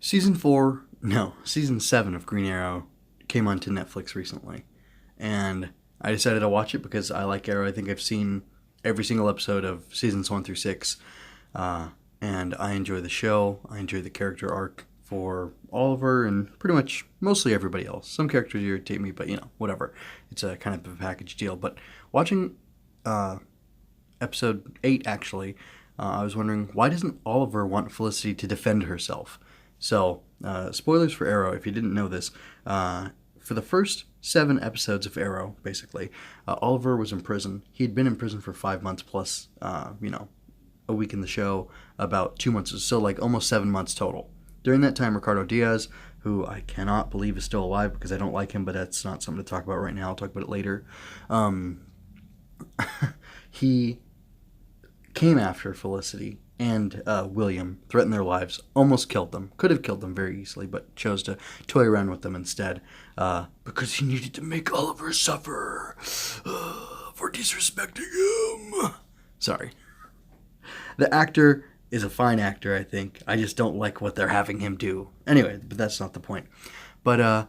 Season 7 of Green Arrow came onto Netflix recently. And I decided to watch it because I like Arrow. I think I've seen every single episode of seasons 1 through 6. And I enjoy the show. I enjoy the character arc for Oliver and pretty much mostly everybody else. Some characters irritate me, but whatever. It's a kind of a package deal. But watching episode 8, actually, I was wondering, why doesn't Oliver want Felicity to defend herself? So, spoilers for Arrow, if you didn't know this. For the first 7 episodes of Arrow, basically, Oliver was in prison. He'd been in prison for 5 months plus, a week in the show, about 2 months, so like almost 7 months total. During that time, Ricardo Diaz, who I cannot believe is still alive because I don't like him, but that's not something to talk about right now. I'll talk about it later. He came after Felicity and William, threatened their lives, almost killed them. Could have killed them very easily, but chose to toy around with them instead because he needed to make Oliver suffer for disrespecting him. Sorry. The actor is a fine actor, I think. I just don't like what they're having him do. Anyway, but that's not the point. But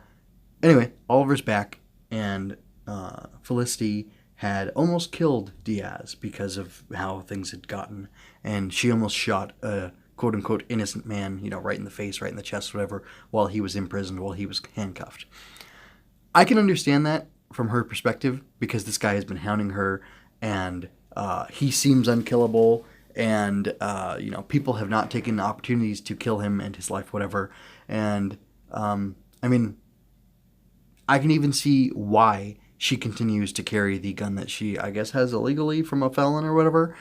anyway, Oliver's back, and Felicity had almost killed Diaz because of how things had gotten, and she almost shot a quote-unquote innocent man, right in the face, right in the chest, whatever, while he was imprisoned, while he was handcuffed. I can understand that from her perspective, because this guy has been hounding her, and he seems unkillable, and people have not taken opportunities to kill him and his life, whatever. And I mean, I can even see why she continues to carry the gun that she, I guess, has illegally from a felon or whatever,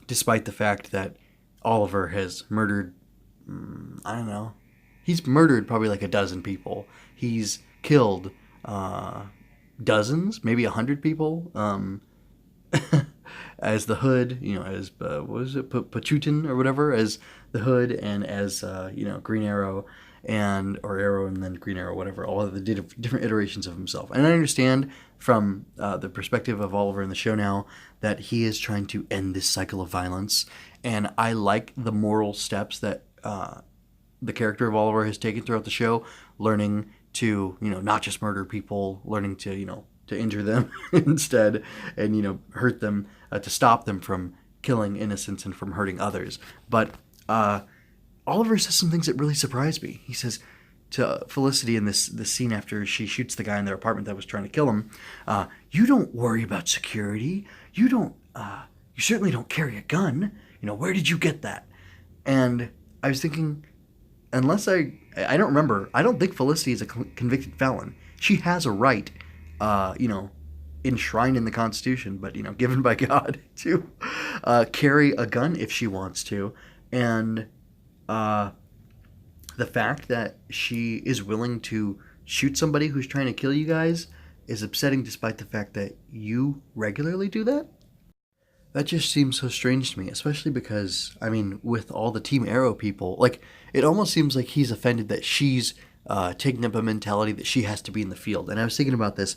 despite the fact that Oliver has murdered, I don't know, he's murdered probably like a dozen people. He's killed dozens, maybe 100 people, as the Hood, as, what was it, Pachutin or whatever, as the Hood, and as, Green Arrow, or Arrow and then Green Arrow, whatever, all of the different iterations of himself. And I understand from the perspective of Oliver in the show now that he is trying to end this cycle of violence. And I like the moral steps that the character of Oliver has taken throughout the show, learning to, not just murder people, learning to, to injure them instead, and, hurt them, to stop them from killing innocents and from hurting others. But Oliver says some things that really surprised me. He says to Felicity in this scene after she shoots the guy in their apartment that was trying to kill him, "You don't worry about security. You certainly don't carry a gun. Where did you get that?" And I was thinking, unless I don't remember, I don't think Felicity is a convicted felon. She has a right, enshrined in the Constitution, but, given by God, to carry a gun if she wants to. And the fact that she is willing to shoot somebody who's trying to kill you guys is upsetting, despite the fact that you regularly do that. That just seems so strange to me, especially because, with all the Team Arrow people, it almost seems like he's offended that she's taking up a mentality that she has to be in the field. And I was thinking about this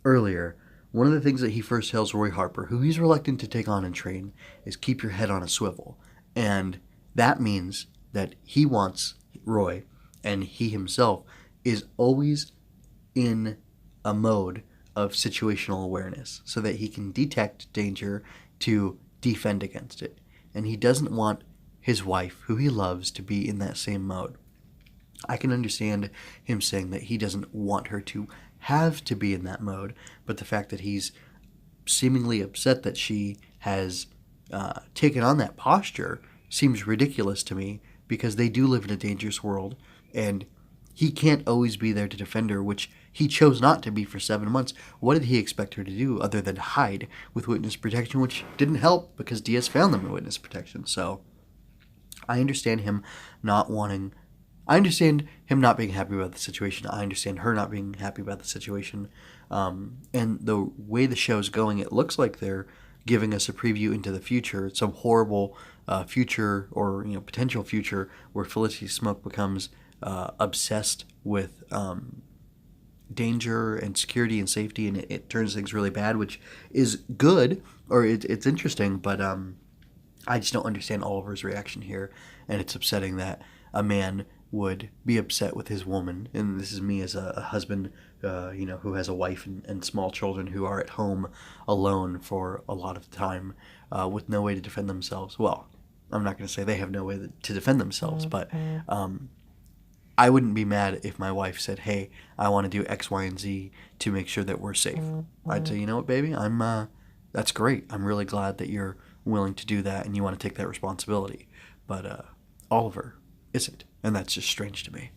earlier. One of the things that he first tells Roy Harper, who he's reluctant to take on and train, is keep your head on a swivel. And that means that he wants Roy, and he himself is always in a mode of situational awareness so that he can detect danger to defend against it. And he doesn't want his wife, who he loves, to be in that same mode. I can understand him saying that he doesn't want her to have to be in that mode, but the fact that he's seemingly upset that she has taken on that posture seems ridiculous to me, because they do live in a dangerous world, and he can't always be there to defend her, which he chose not to be for 7 months. What did he expect her to do other than hide with witness protection, which didn't help because Diaz found them in witness protection. So I understand him not wanting... I understand him not being happy about the situation. I understand her not being happy about the situation. And the way the show's going, it looks like they're giving us a preview into the future, some horrible future, or potential future, where Felicity Smoke becomes obsessed with danger and security and safety, and it turns things really bad, which is good, or it's interesting. But I just don't understand Oliver's reaction here, and it's upsetting that a man would be upset with his woman. And this is me as a husband, who has a wife and small children who are at home alone for a lot of the time, with no way to defend themselves. Well, I'm not going to say they have no way to defend themselves, but I wouldn't be mad if my wife said, "Hey, I want to do X, Y, and Z to make sure that we're safe." I'd say, "You know what, baby? That's great. I'm really glad that you're willing to do that and you want to take that responsibility." But Oliver isn't, and that's just strange to me.